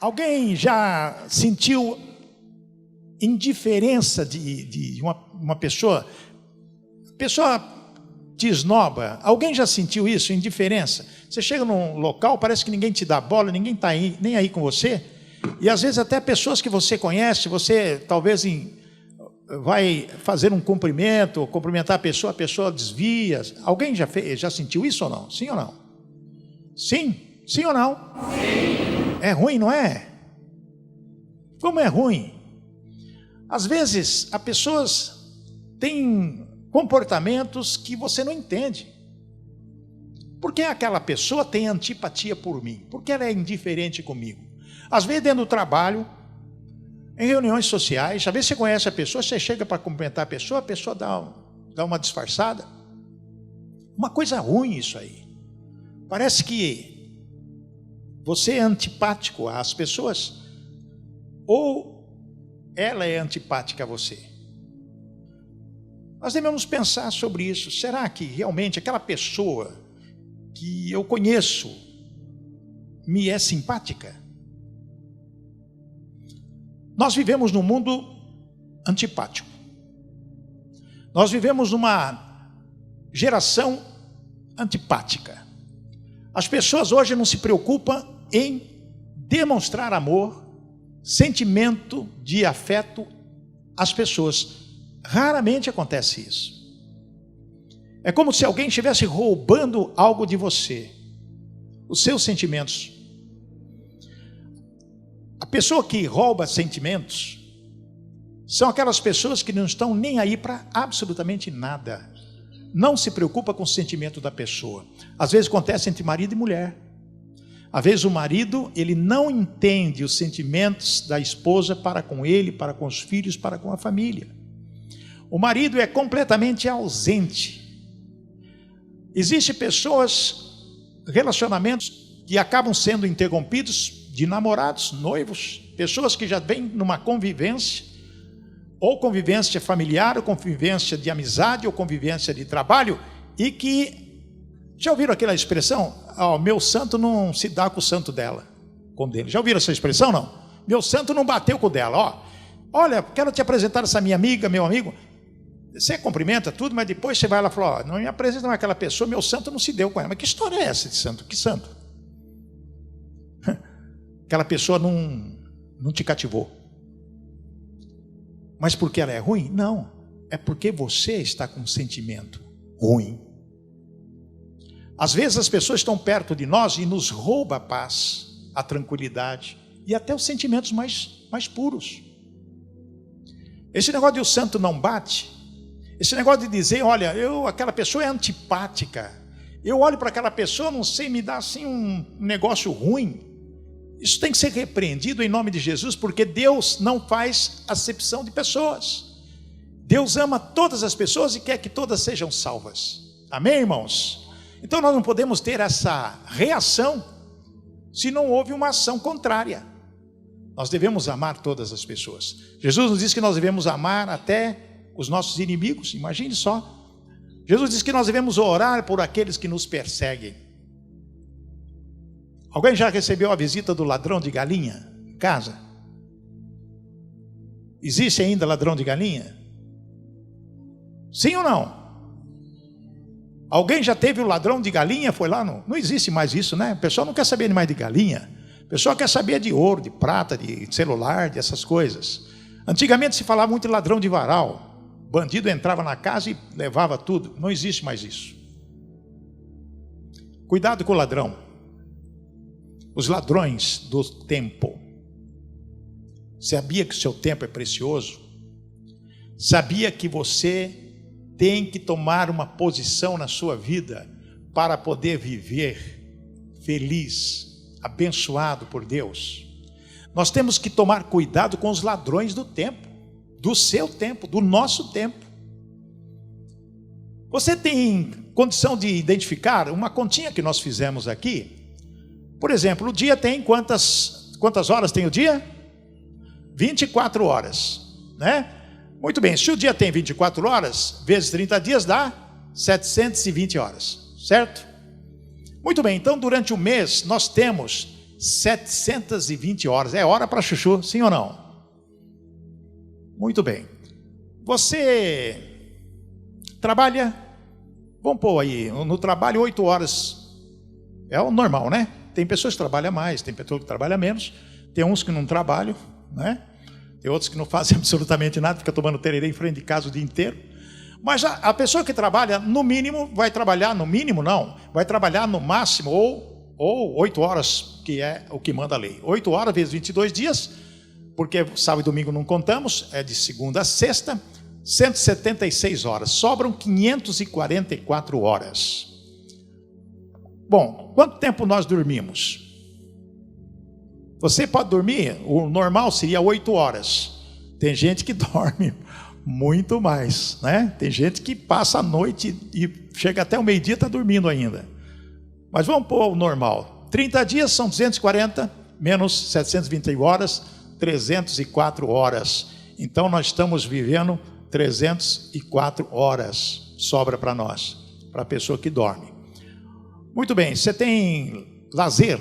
Alguém já sentiu indiferença de uma pessoa? A pessoa te esnoba. Alguém já sentiu isso, indiferença? Você chega num local, parece que ninguém te dá bola, ninguém está nem aí com você. E às vezes até pessoas que você conhece, você talvez vai fazer um cumprimento, cumprimentar a pessoa desvia. Alguém já sentiu isso ou não? Sim ou não? Sim? Sim ou não? Sim. É ruim, não é? Como é ruim? Às vezes, as pessoas têm comportamentos que você não entende. Por que aquela pessoa tem antipatia por mim? Por que ela é indiferente comigo? Às vezes, dentro do trabalho, em reuniões sociais, às vezes você conhece a pessoa, você chega para cumprimentar a pessoa dá uma disfarçada. Uma coisa ruim isso aí. Parece que você é antipático às pessoas, ou ela é antipática a você. Nós devemos pensar sobre isso. Será que realmente aquela pessoa que eu conheço me é simpática? Nós vivemos num mundo antipático. Nós vivemos numa geração antipática. As pessoas hoje não se preocupam em demonstrar amor, sentimento de afeto às pessoas. Raramente acontece isso. É como se alguém estivesse roubando algo de você, os seus sentimentos. A pessoa que rouba sentimentos são aquelas pessoas que não estão nem aí para absolutamente nada. Não se preocupa com o sentimento da pessoa. Às vezes acontece entre marido e mulher. Às vezes o marido, ele não entende os sentimentos da esposa para com ele, para com os filhos, para com a família. O marido é completamente ausente. Existem pessoas, relacionamentos que acabam sendo interrompidos de namorados, noivos, pessoas que já vêm numa convivência, ou convivência familiar, ou convivência de amizade, ou convivência de trabalho, e que, já ouviram aquela expressão? Meu santo não se dá com o santo dela, com dele. Já ouviram essa expressão, não? Meu santo não bateu com o dela. Olha, quero te apresentar essa minha amiga, meu amigo. Você cumprimenta tudo, mas depois você vai lá e fala, não me apresenta mais aquela pessoa, meu santo não se deu com ela. Mas que história é essa de santo? Que santo? Aquela pessoa não te cativou. Mas porque ela é ruim? Não. É porque você está com um sentimento ruim. Às vezes as pessoas estão perto de nós e nos roubam a paz, a tranquilidade e até os sentimentos mais puros. Esse negócio de o santo não bate, esse negócio de dizer, olha, aquela pessoa é antipática, eu olho para aquela pessoa, não sei, me dá assim um negócio ruim. Isso tem que ser repreendido em nome de Jesus, porque Deus não faz acepção de pessoas. Deus ama todas as pessoas e quer que todas sejam salvas. Amém, irmãos? Então nós não podemos ter essa reação se não houve uma ação contrária. Nós devemos amar todas as pessoas. Jesus nos diz que nós devemos amar até os nossos inimigos. Imagine só. Jesus diz que nós devemos orar por aqueles que nos perseguem. Alguém já recebeu a visita do ladrão de galinha em casa? Existe ainda ladrão de galinha? Sim ou não? Alguém já teve o ladrão de galinha? Foi lá? Não existe mais isso, né? O pessoal não quer saber mais de galinha. O pessoal quer saber de ouro, de prata, de celular, dessas coisas. Antigamente se falava muito de ladrão de varal. Bandido entrava na casa e levava tudo. Não existe mais isso. Cuidado com o ladrão. Os ladrões do tempo. Sabia que o seu tempo é precioso? Sabia que você tem que tomar uma posição na sua vida para poder viver feliz, abençoado por Deus? Nós temos que tomar cuidado com os ladrões do tempo, do seu tempo, do nosso tempo. Você tem condição de identificar uma continha que nós fizemos aqui? Por exemplo, o dia tem quantas horas tem o dia? 24 horas, né? Muito bem, se o dia tem 24 horas, vezes 30 dias dá 720 horas, certo? Muito bem, então durante o mês nós temos 720 horas. É hora para chuchu, sim ou não? Muito bem. Você trabalha, vamos pôr aí, no trabalho 8 horas. É o normal, né? Tem pessoas que trabalham mais, tem pessoas que trabalham menos. Tem uns que não trabalham, né? Tem outros que não fazem absolutamente nada, fica tomando tererê em frente de casa o dia inteiro. Mas a pessoa que trabalha, no mínimo, vai trabalhar, no mínimo não, vai trabalhar no máximo ou 8 horas, que é o que manda a lei. 8 horas vezes 22 dias, porque sábado e domingo não contamos, é de segunda a sexta, 176 horas. Sobram 544 horas. Bom, quanto tempo nós dormimos? Você pode dormir, o normal seria 8 horas. Tem gente que dorme muito mais, né? Tem gente que passa a noite e chega até o meio-dia e está dormindo ainda. Mas vamos pôr o normal. 30 dias são 240, menos 720 horas, 304 horas. Então nós estamos vivendo 304 horas. Sobra para nós, para a pessoa que dorme. Muito bem, você tem lazer?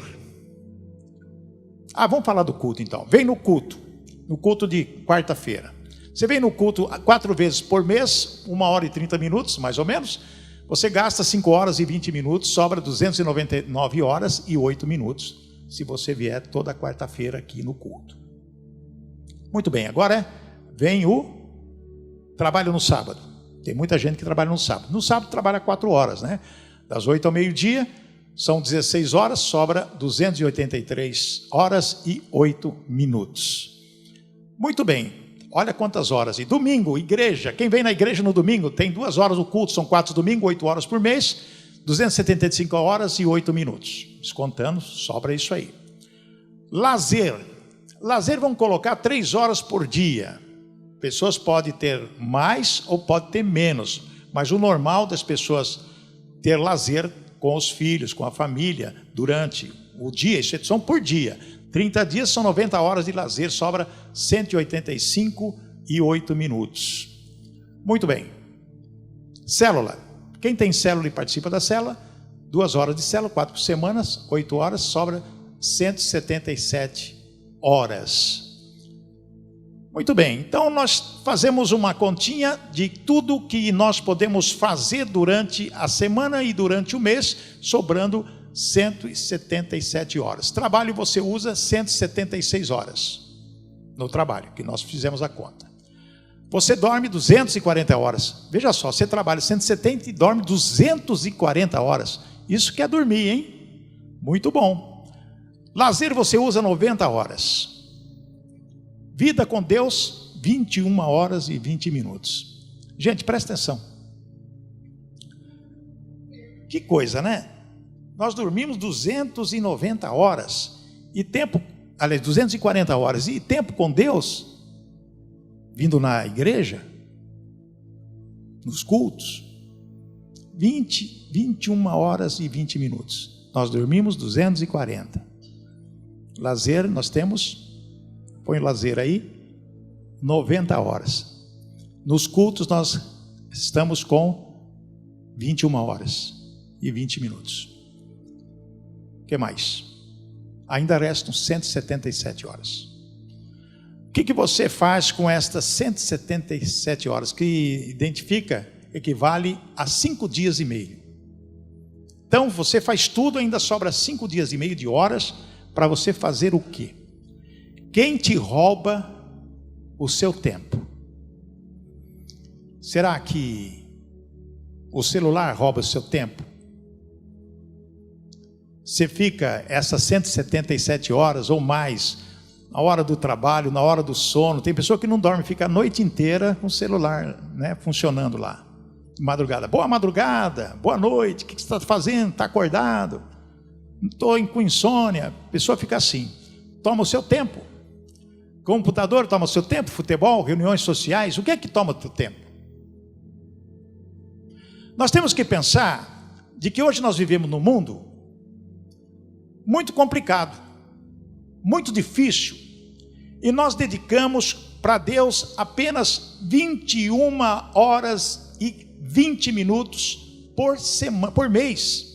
Vamos falar do culto então. Vem no culto de quarta-feira. Você vem no culto 4 vezes por mês, 1 hora e 30 minutos, mais ou menos. Você gasta 5 horas e 20 minutos, sobra 299 horas e 8 minutos, se você vier toda quarta-feira aqui no culto. Muito bem, agora vem o trabalho no sábado. Tem muita gente que trabalha no sábado. No sábado trabalha 4 horas, né? Das 8 ao meio-dia, são 16 horas, sobra 283 horas e 8 minutos. Muito bem, olha quantas horas. E domingo, igreja, quem vem na igreja no domingo, tem 2 horas o culto, são 4 domingos, 8 horas por mês, 275 horas e 8 minutos. Descontando, sobra isso aí. Lazer, vamos colocar 3 horas por dia. Pessoas podem ter mais ou podem ter menos, mas o normal das pessoas ter lazer com os filhos, com a família, durante o dia, isso são por dia. 30 dias são 90 horas de lazer, sobra 185 e 8 minutos. Muito bem. Célula. Quem tem célula e participa da célula, 2 horas de célula, 4 por semana, 8 horas, sobra 177 horas. Muito bem, então nós fazemos uma continha de tudo que nós podemos fazer durante a semana e durante o mês, sobrando 177 horas. Trabalho você usa 176 horas no trabalho, que nós fizemos a conta. Você dorme 240 horas. Veja só, você trabalha 170 e dorme 240 horas. Isso que é dormir, hein? Muito bom. Lazer você usa 90 horas. Vida com Deus, 21 horas e 20 minutos. Gente, presta atenção. Que coisa, né? Nós dormimos 290 horas. E tempo, aliás, 240 horas. E tempo com Deus, vindo na igreja, nos cultos, 21 horas e 20 minutos. Nós dormimos 240. Lazer, nós temos... Põe lazer aí, 90 horas. Nos cultos nós estamos com 21 horas e 20 minutos. O que mais? Ainda restam 177 horas. O que você faz com estas 177 horas? Que identifica, equivale a 5 dias e meio. Então você faz tudo, ainda sobra 5 dias e meio de horas para você fazer o quê? Quem te rouba o seu tempo? Será que o celular rouba o seu tempo? Você fica essas 177 horas ou mais, na hora do trabalho, na hora do sono. Tem pessoa que não dorme, fica a noite inteira com o celular, né, funcionando lá, de madrugada. Boa madrugada, boa noite, o que você está fazendo? Está acordado? Estou com insônia. A pessoa fica assim, toma o seu tempo. Computador toma o seu tempo, futebol, reuniões sociais, o que é que toma o teu tempo? Nós temos que pensar de que hoje nós vivemos num mundo muito complicado, muito difícil, e nós dedicamos para Deus apenas 21 horas e 20 minutos por semana, por mês.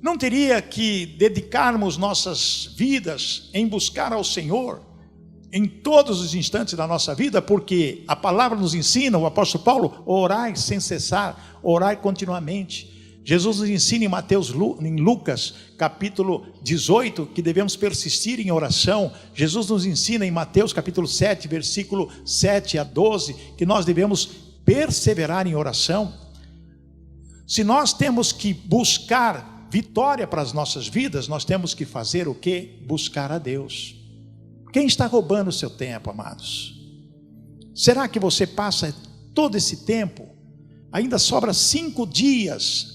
Não teria que dedicarmos nossas vidas em buscar ao Senhor em todos os instantes da nossa vida, porque a palavra nos ensina, o apóstolo Paulo, orai sem cessar, orai continuamente. Jesus nos ensina em Lucas capítulo 18, que devemos persistir em oração. Jesus nos ensina em Mateus capítulo 7, versículo 7 a 12, que nós devemos perseverar em oração. Se nós temos que buscar vitória para as nossas vidas, nós temos que fazer o quê? Buscar a Deus. Quem está roubando o seu tempo, amados? Será que você passa todo esse tempo? Ainda sobra 5 dias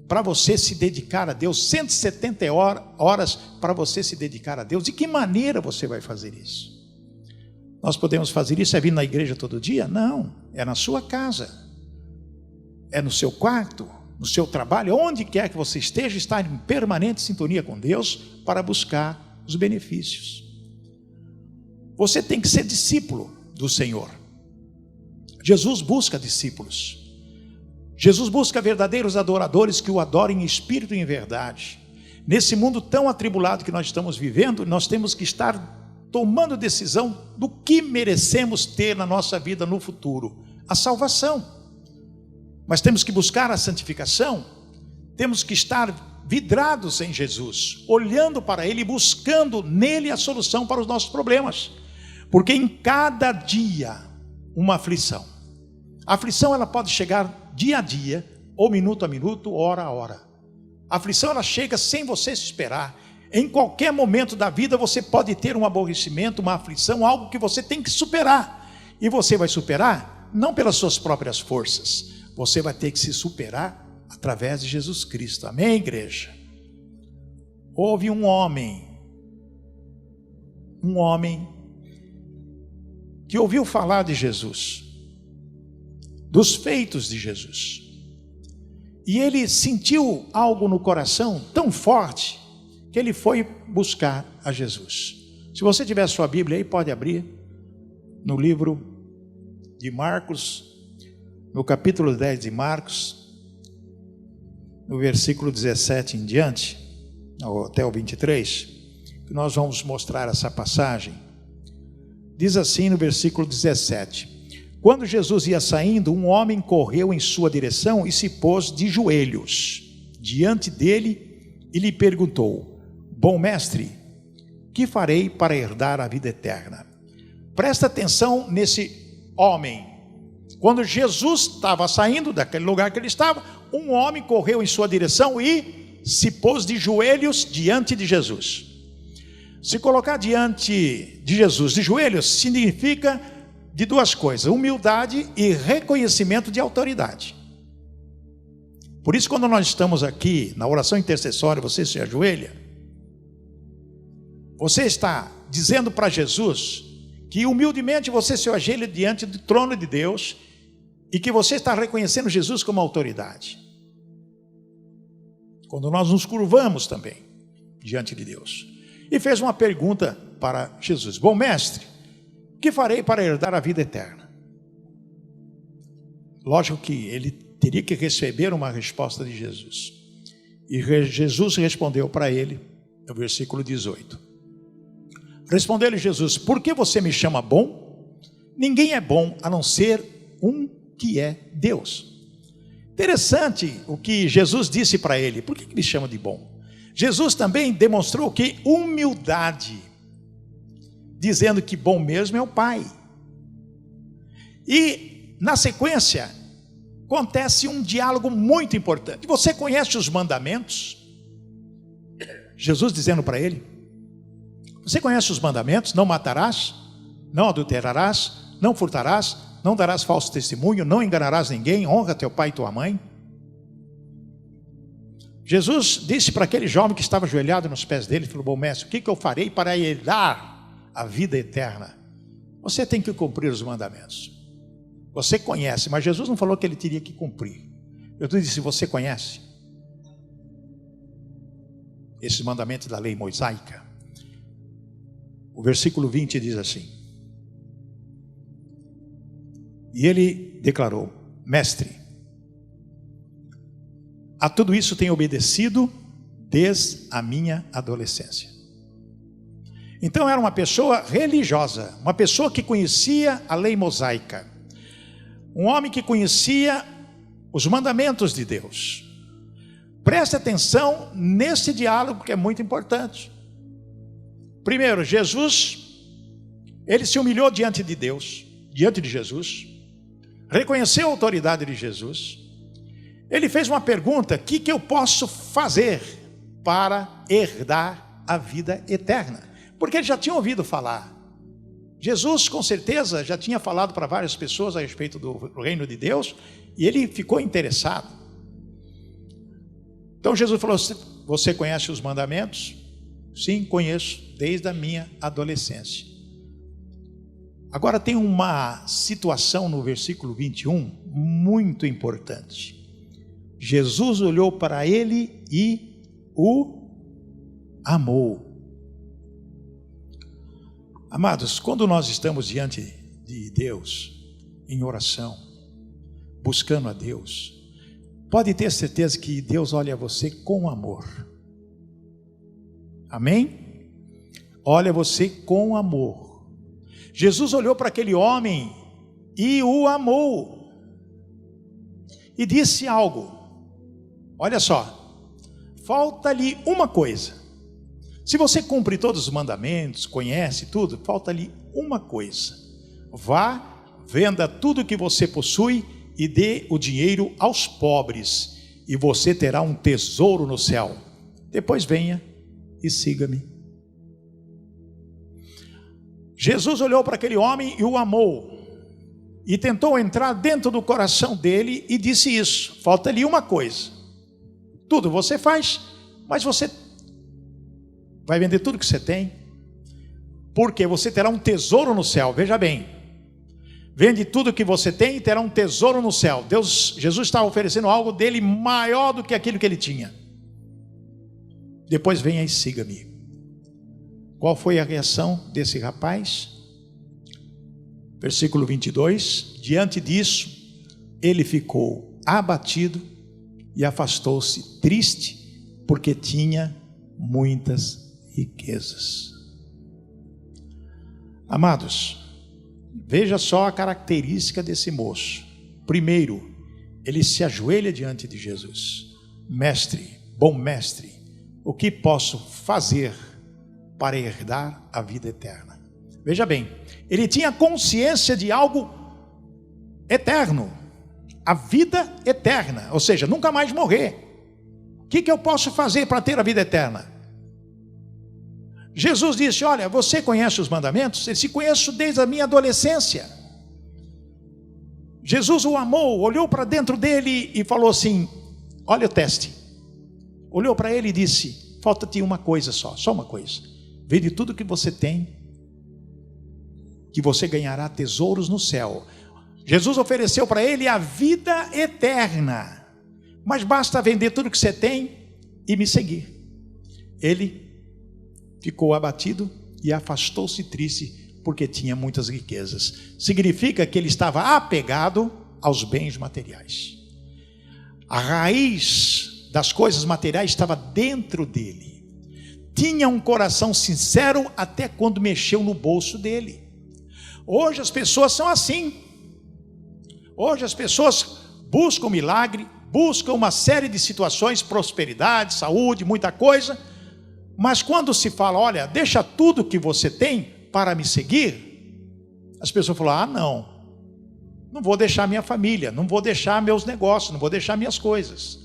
para você se dedicar a Deus, 170 horas para você se dedicar a Deus. De que maneira você vai fazer isso? Nós podemos fazer isso, é vir na igreja todo dia? Não, é na sua casa, é no seu quarto, no seu trabalho, onde quer que você esteja, estar em permanente sintonia com Deus para buscar os benefícios. Você tem que ser discípulo do Senhor. Jesus busca discípulos. Jesus busca verdadeiros adoradores que o adorem em espírito e em verdade. Nesse mundo tão atribulado que nós estamos vivendo, nós temos que estar tomando decisão do que merecemos ter na nossa vida no futuro. A salvação. Mas temos que buscar a santificação. Temos que estar vidrados em Jesus, olhando para Ele, buscando nele a solução para os nossos problemas. Porque em cada dia, uma aflição. A aflição ela pode chegar dia a dia, ou minuto a minuto, hora a hora. A aflição ela chega sem você se esperar. Em qualquer momento da vida você pode ter um aborrecimento, uma aflição, algo que você tem que superar. E você vai superar não pelas suas próprias forças. Você vai ter que se superar através de Jesus Cristo. Amém, igreja? Houve um homem que ouviu falar de Jesus, dos feitos de Jesus, e ele sentiu algo no coração tão forte, que ele foi buscar a Jesus. Se você tiver a sua Bíblia aí, pode abrir, no livro de Marcos, no capítulo 10 de Marcos, no versículo 17 em diante, até o 23, que nós vamos mostrar essa passagem. Diz assim no versículo 17: quando Jesus ia saindo, um homem correu em sua direção e se pôs de joelhos diante dele e lhe perguntou: bom mestre, que farei para herdar a vida eterna? Presta atenção nesse homem. Quando Jesus estava saindo daquele lugar que ele estava, um homem correu em sua direção e se pôs de joelhos diante de Jesus. Se colocar diante de Jesus de joelhos significa de duas coisas: humildade e reconhecimento de autoridade. Por isso, quando nós estamos aqui na oração intercessória, você se ajoelha, você está dizendo para Jesus que humildemente você se ajoelha diante do trono de Deus e que você está reconhecendo Jesus como autoridade. Quando nós nos curvamos também diante de Deus, e fez uma pergunta para Jesus: bom mestre, o que farei para herdar a vida eterna? Lógico que ele teria que receber uma resposta de Jesus. E Jesus respondeu para ele, no versículo 18. Respondeu-lhe Jesus: por que você me chama bom? Ninguém é bom a não ser um que é Deus. Interessante o que Jesus disse para ele: por que me chama de bom? Jesus também demonstrou que humildade, dizendo que bom mesmo é o Pai. E na sequência acontece um diálogo muito importante. Você conhece os mandamentos? Jesus dizendo para ele: você conhece os mandamentos? Não matarás, não adulterarás, não furtarás, não darás falso testemunho, não enganarás ninguém, honra teu pai e tua mãe. Jesus disse para aquele jovem que estava ajoelhado nos pés dele, falou: bom mestre, o que eu farei para herdar a vida eterna? Você tem que cumprir os mandamentos. Você conhece, mas Jesus não falou que ele teria que cumprir. Jesus disse: você conhece esses mandamentos da lei mosaica? O versículo 20 diz assim: e ele declarou: mestre, a tudo isso tenho obedecido desde a minha adolescência. Então era uma pessoa religiosa, uma pessoa que conhecia a lei mosaica, um homem que conhecia os mandamentos de Deus. Preste atenção nesse diálogo que é muito importante. Primeiro, Jesus, ele se humilhou diante de Deus, diante de Jesus, reconheceu a autoridade de Jesus. Ele fez uma pergunta: o que eu posso fazer para herdar a vida eterna? Porque ele já tinha ouvido falar. Jesus, com certeza, já tinha falado para várias pessoas a respeito do reino de Deus, e ele ficou interessado. Então Jesus falou: você conhece os mandamentos? Sim, conheço, desde a minha adolescência. Agora tem uma situação no versículo 21 muito importante. Jesus olhou para ele e o amou. Amados, quando nós estamos diante de Deus, em oração, buscando a Deus, pode ter certeza que Deus olha você com amor. Amém? Olha você com amor. Jesus olhou para aquele homem e o amou. E disse algo. Olha só, falta-lhe uma coisa. Se você cumpre todos os mandamentos, conhece tudo, falta-lhe uma coisa. Vá, venda tudo que você possui e dê o dinheiro aos pobres, e você terá um tesouro no céu. Depois venha e siga-me. Jesus olhou para aquele homem e o amou, e tentou entrar dentro do coração dele e disse isso: falta-lhe uma coisa. Tudo você faz, mas você vai vender tudo que você tem, porque você terá um tesouro no céu. Veja bem, vende tudo que você tem e terá um tesouro no céu. Jesus estava oferecendo algo dele maior do que aquilo que ele tinha. Depois venha e siga-me. Qual foi a reação desse rapaz? Versículo 22, diante disso, ele ficou abatido e afastou-se triste, porque tinha muitas riquezas. Amados, veja só a característica desse moço. Primeiro, ele se ajoelha diante de Jesus. Mestre, bom mestre, o que posso fazer para herdar a vida eterna? Veja bem, ele tinha consciência de algo eterno, a vida eterna, ou seja, nunca mais morrer. O que eu posso fazer para ter a vida eterna? Jesus disse: olha, você conhece os mandamentos? Ele disse: conheço desde a minha adolescência. Jesus o amou, olhou para dentro dele e falou assim: olha o teste. Olhou para ele e disse: falta-te uma coisa só uma coisa. Vende tudo que você tem, que você ganhará tesouros no céu. Jesus ofereceu para ele a vida eterna, mas basta vender tudo que você tem e me seguir. Ele ficou abatido e afastou-se triste, porque tinha muitas riquezas. Significa que ele estava apegado aos bens materiais. A raiz das coisas materiais estava dentro dele. Tinha um coração sincero até quando mexeu no bolso dele. Hoje as pessoas são assim. Hoje as pessoas buscam milagre, buscam uma série de situações, prosperidade, saúde, muita coisa. Mas quando se fala: olha, deixa tudo que você tem para me seguir, as pessoas falam: ah, não vou deixar minha família, não vou deixar meus negócios, não vou deixar minhas coisas.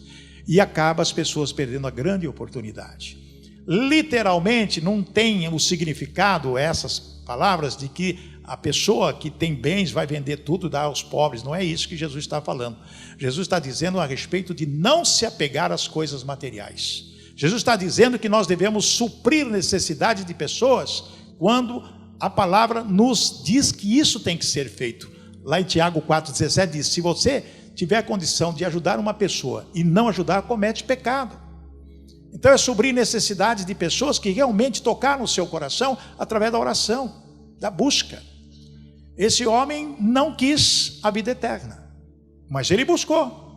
E acaba as pessoas perdendo a grande oportunidade. Literalmente não tem o significado, essas palavras, de que a pessoa que tem bens vai vender tudo e dar aos pobres. Não é isso que Jesus está falando. Jesus está dizendo a respeito de não se apegar às coisas materiais. Jesus está dizendo que nós devemos suprir necessidade de pessoas quando a palavra nos diz que isso tem que ser feito. Lá em Tiago 4,17 diz: se você tiver a condição de ajudar uma pessoa e não ajudar, comete pecado. Então é suprir necessidades de pessoas que realmente tocaram o seu coração através da oração, da busca. Esse homem não quis a vida eterna, mas ele buscou.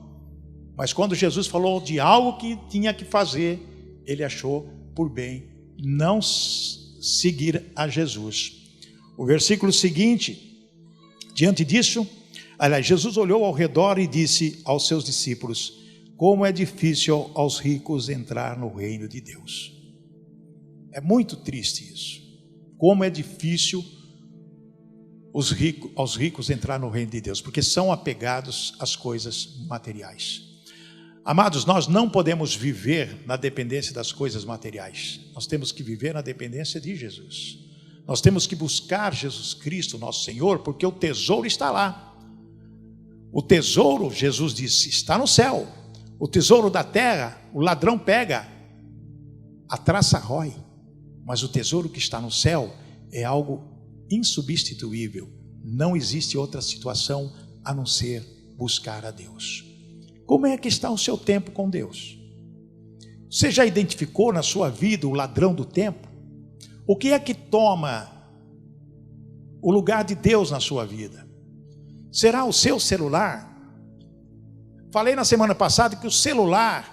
Mas quando Jesus falou de algo que tinha que fazer, ele achou por bem não seguir a Jesus. O versículo seguinte, diante disso, aliás, Jesus olhou ao redor e disse aos seus discípulos: como é difícil aos ricos entrar no reino de Deus. É muito triste isso. Como é difícil aos ricos entrar no reino de Deus, porque são apegados às coisas materiais. Amados, nós não podemos viver na dependência das coisas materiais. Nós temos que viver na dependência de Jesus. Nós temos que buscar Jesus Cristo, nosso Senhor, porque o tesouro está lá. O tesouro, Jesus disse, está no céu. O tesouro da terra, o ladrão pega, a traça rói. Mas o tesouro que está no céu é algo insubstituível. Não existe outra situação a não ser buscar a Deus. Como é que está o seu tempo com Deus? Você já identificou na sua vida o ladrão do tempo? O que é que toma o lugar de Deus na sua vida? Será o seu celular? Falei na semana passada que o celular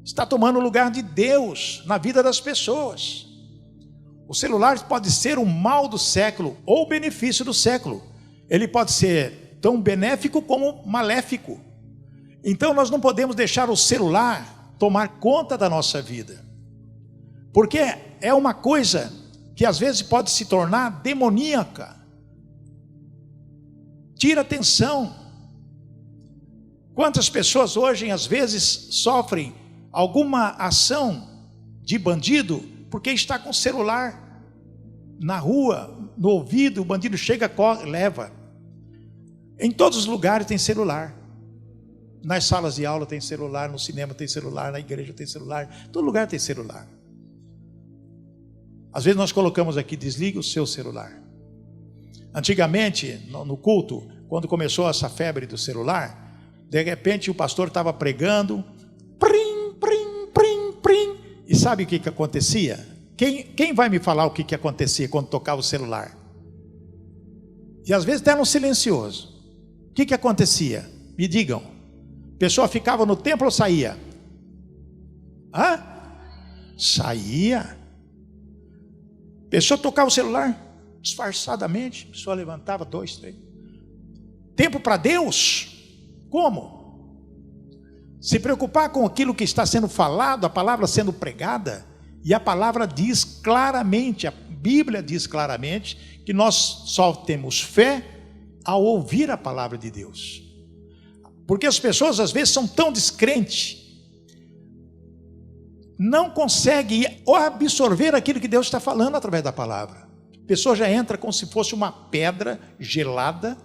está tomando o lugar de Deus na vida das pessoas. O celular pode ser o mal do século ou o benefício do século. Ele pode ser tão benéfico como maléfico. Então nós não podemos deixar o celular tomar conta da nossa vida, porque é uma coisa que às vezes pode se tornar demoníaca. Tira atenção. Quantas pessoas hoje às vezes sofrem alguma ação de bandido porque está com o celular na rua, no ouvido, o bandido chega, corre, leva. Em todos os lugares tem celular. Nas salas de aula tem celular, no cinema tem celular, na igreja tem celular, todo lugar tem celular. Às vezes nós colocamos aqui, desliga o seu celular. Antigamente, no culto, quando começou essa febre do celular, de repente o pastor estava pregando, prim, prim, prim, prim, e sabe o que acontecia? Quem vai me falar o que acontecia quando tocava o celular? E às vezes até no silencioso. O que acontecia? Me digam. A pessoa ficava no templo ou saía? Saía. A pessoa tocava o celular disfarçadamente, a pessoa levantava 2, 3. Tempo para Deus? Como? Se preocupar com aquilo que está sendo falado, a palavra sendo pregada. E a palavra diz claramente, a Bíblia diz claramente, que nós só temos fé ao ouvir a palavra de Deus. Porque as pessoas às vezes são tão descrentes, não conseguem absorver aquilo que Deus está falando através da palavra. A pessoa já entra como se fosse uma pedra gelada,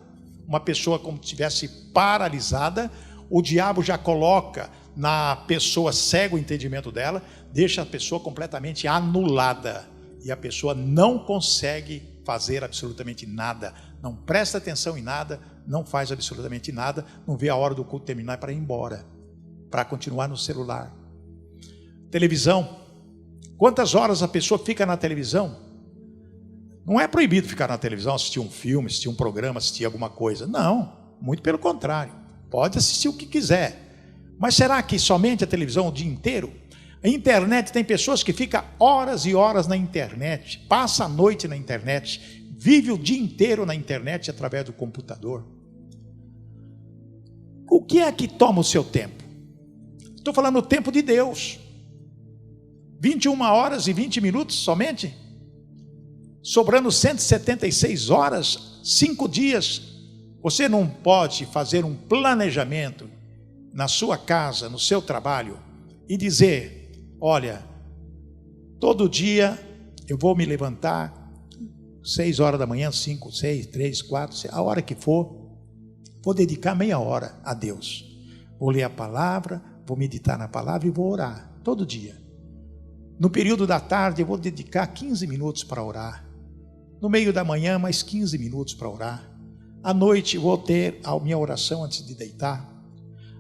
uma pessoa como se estivesse paralisada. O diabo já coloca na pessoa cega o entendimento dela, deixa a pessoa completamente anulada, e a pessoa não consegue fazer absolutamente nada, não presta atenção em nada, não faz absolutamente nada, não vê a hora do culto terminar para ir embora, para continuar no celular. Televisão, quantas horas a pessoa fica na televisão? Não é proibido ficar na televisão, assistir um filme, assistir um programa, assistir alguma coisa, não, muito pelo contrário, pode assistir o que quiser, mas será que somente a televisão o dia inteiro? A internet, tem pessoas que ficam horas e horas na internet, passa a noite na internet, vive o dia inteiro na internet através do computador. O que é que toma o seu tempo? Estou falando o tempo de Deus. 21 horas e 20 minutos somente? Sobrando 176 horas, 5 dias. Você não pode fazer um planejamento na sua casa, no seu trabalho, e dizer: olha, todo dia eu vou me levantar 6 horas da manhã, 5, 6, 3, 4, a hora que for, vou dedicar meia hora a Deus. Vou ler a palavra, vou meditar na palavra e vou orar, todo dia. No período da tarde eu vou dedicar 15 minutos para orar. No meio da manhã, mais 15 minutos para orar. À noite eu vou ter a minha oração antes de deitar.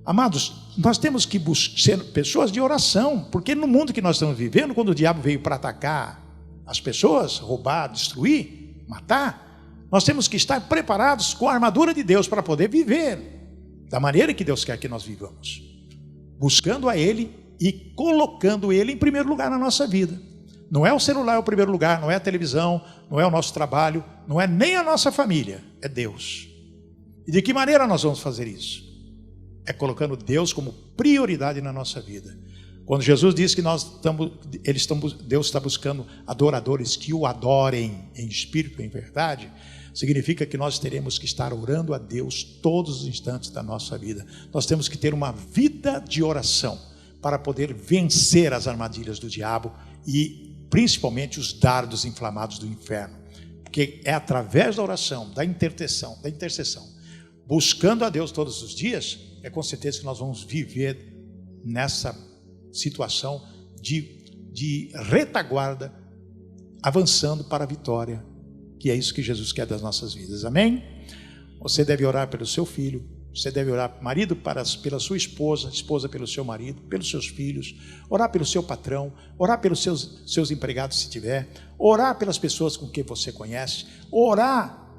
Amados, nós temos que ser pessoas de oração, porque no mundo que nós estamos vivendo, quando o diabo veio para atacar as pessoas, roubar, destruir, matar, nós temos que estar preparados com a armadura de Deus para poder viver da maneira que Deus quer que nós vivamos, buscando a Ele e colocando Ele em primeiro lugar na nossa vida. Não é o celular o primeiro lugar, não é a televisão, não é o nosso trabalho, não é nem a nossa família, é Deus. E de que maneira nós vamos fazer isso? É colocando Deus como prioridade na nossa vida. Quando Jesus diz que Deus está buscando adoradores que o adorem em espírito e em verdade, significa que nós teremos que estar orando a Deus todos os instantes da nossa vida. Nós temos que ter uma vida de oração para poder vencer as armadilhas do diabo e principalmente os dardos inflamados do inferno. Porque é através da oração, da intercessão, buscando a Deus todos os dias, é com certeza que nós vamos viver nessa situação de retaguarda, avançando para a vitória, que é isso que Jesus quer das nossas vidas. Amém? Você deve orar pelo seu filho, você deve orar, marido, pela sua esposa, esposa pelo seu marido, pelos seus filhos, orar pelo seu patrão, orar pelos seus empregados se tiver, orar pelas pessoas com quem você conhece, orar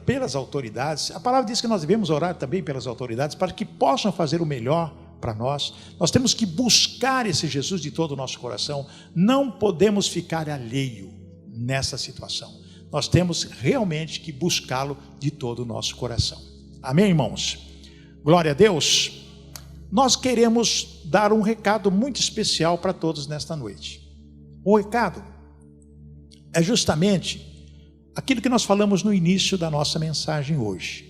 pelas autoridades. A palavra diz que nós devemos orar também pelas autoridades para que possam fazer o melhor para nós. Nós temos que buscar esse Jesus de todo o nosso coração. Não podemos ficar alheio nessa situação. Nós temos realmente que buscá-lo de todo o nosso coração. Amém, irmãos? Glória a Deus. Nós queremos dar um recado muito especial para todos nesta noite. O recado é justamente aquilo que nós falamos no início da nossa mensagem hoje.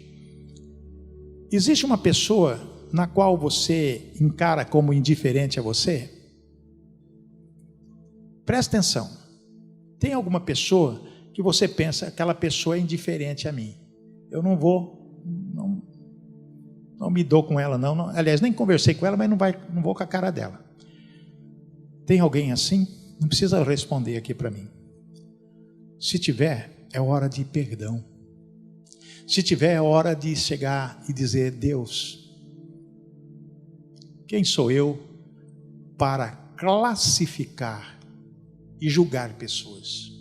Existe uma pessoa na qual você encara como indiferente a você? Presta atenção. Tem alguma pessoa que você pensa, aquela pessoa é indiferente a mim? Eu não me dou com ela não. Aliás, nem conversei com ela, mas não vou com a cara dela. Tem alguém assim? Não precisa responder aqui para mim. Se tiver, é hora de perdão. Se tiver, é hora de chegar e dizer: Deus, quem sou eu para classificar e julgar pessoas?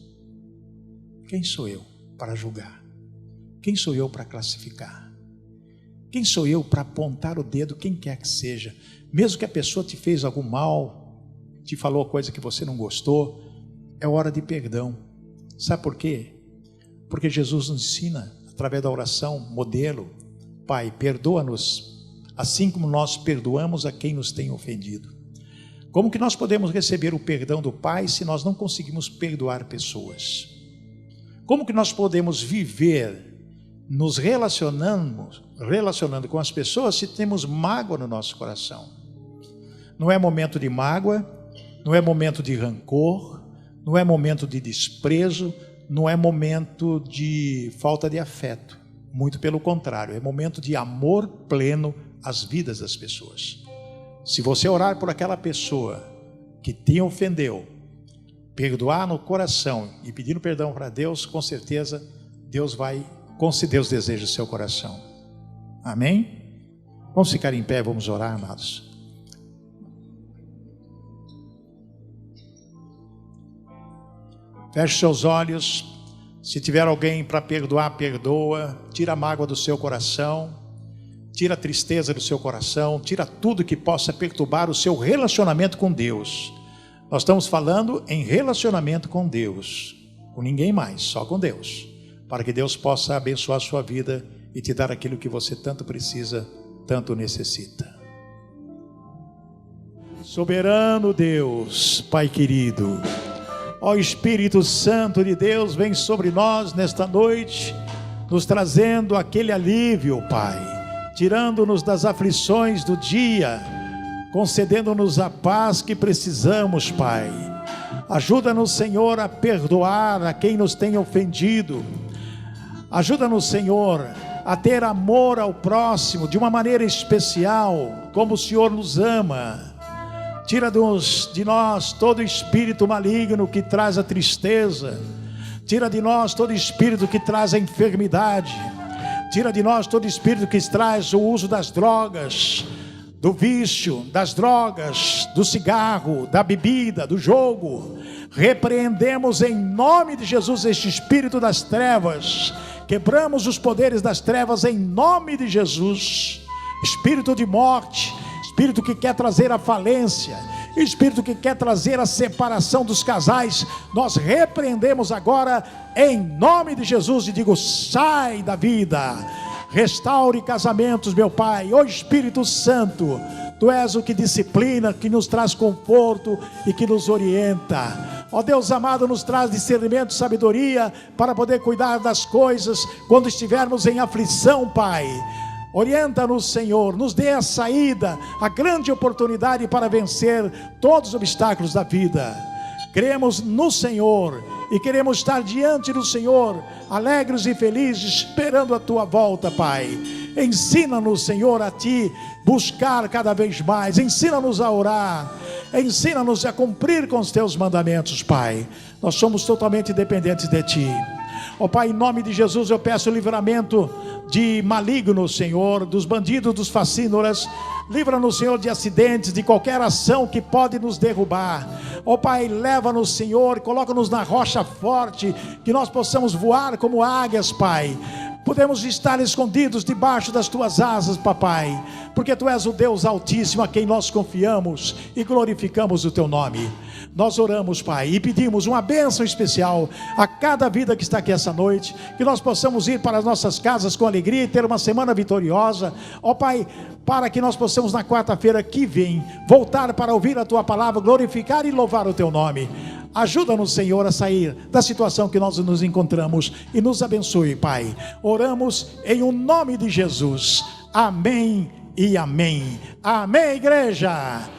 Quem sou eu para julgar? Quem sou eu para classificar? Quem sou eu para apontar o dedo, quem quer que seja? Mesmo que a pessoa te fez algum mal, te falou coisa que você não gostou, é hora de perdão. Sabe por quê? Porque Jesus nos ensina, através da oração, modelo: Pai, perdoa-nos, assim como nós perdoamos a quem nos tem ofendido. Como que nós podemos receber o perdão do Pai se nós não conseguimos perdoar pessoas? Como que nós podemos viver nos relacionando com as pessoas se temos mágoa no nosso coração? Não é momento de mágoa, não é momento de rancor, não é momento de desprezo, não é momento de falta de afeto. Muito pelo contrário, é momento de amor pleno às vidas das pessoas. Se você orar por aquela pessoa que te ofendeu, perdoar no coração e pedindo perdão para Deus, com certeza Deus vai conceder os desejos do seu coração. Amém? Vamos ficar em pé, vamos orar, amados. Feche seus olhos. Se tiver alguém para perdoar, perdoa. Tira a mágoa do seu coração, tira a tristeza do seu coração, tira tudo que possa perturbar o seu relacionamento com Deus. Nós estamos falando em relacionamento com Deus, com ninguém mais, só com Deus, para que Deus possa abençoar a sua vida e te dar aquilo que você tanto precisa, tanto necessita. Soberano Deus, Pai querido, ó Espírito Santo de Deus, vem sobre nós nesta noite, nos trazendo aquele alívio, Pai, tirando-nos das aflições do dia, concedendo-nos a paz que precisamos, Pai. Ajuda-nos, Senhor, a perdoar a quem nos tem ofendido. Ajuda-nos, Senhor, a ter amor ao próximo de uma maneira especial, como o Senhor nos ama. Tira-nos de nós todo espírito maligno que traz a tristeza. Tira de nós todo espírito que traz a enfermidade. Tira de nós todo espírito que traz o uso das drogas, do vício, das drogas, do cigarro, da bebida, do jogo. Repreendemos em nome de Jesus este espírito das trevas. Quebramos os poderes das trevas em nome de Jesus. Espírito de morte, espírito que quer trazer a falência, espírito que quer trazer a separação dos casais, nós repreendemos agora em nome de Jesus e digo: sai da vida, restaure casamentos, meu Pai. Ó Espírito Santo, Tu és o que disciplina, que nos traz conforto e que nos orienta. Ó Deus amado, nos traz discernimento e sabedoria para poder cuidar das coisas quando estivermos em aflição, Pai. Orienta-nos, Senhor, nos dê a saída, a grande oportunidade para vencer todos os obstáculos da vida. Cremos no Senhor e queremos estar diante do Senhor, alegres e felizes, esperando a Tua volta, Pai. Ensina-nos, Senhor, a Ti buscar cada vez mais. Ensina-nos a orar. Ensina-nos a cumprir com os Teus mandamentos, Pai. Nós somos totalmente dependentes de Ti. Ó Pai, em nome de Jesus eu peço livramento de malignos, Senhor, dos bandidos, dos facínoras. Livra-nos, Senhor, de acidentes, de qualquer ação que pode nos derrubar. Ó Pai, leva-nos, Senhor, coloca-nos na rocha forte, que nós possamos voar como águias, Pai. Podemos estar escondidos debaixo das Tuas asas, Papai, porque Tu és o Deus Altíssimo a quem nós confiamos e glorificamos o Teu nome. Nós oramos, Pai, e pedimos uma bênção especial a cada vida que está aqui essa noite, que nós possamos ir para as nossas casas com alegria e ter uma semana vitoriosa. Ó Pai, para que nós possamos na quarta-feira que vem voltar para ouvir a Tua palavra, glorificar e louvar o Teu nome. Ajuda-nos, Senhor, a sair da situação que nós nos encontramos e nos abençoe, Pai. Oramos em o nome de Jesus. Amém e amém. Amém, igreja.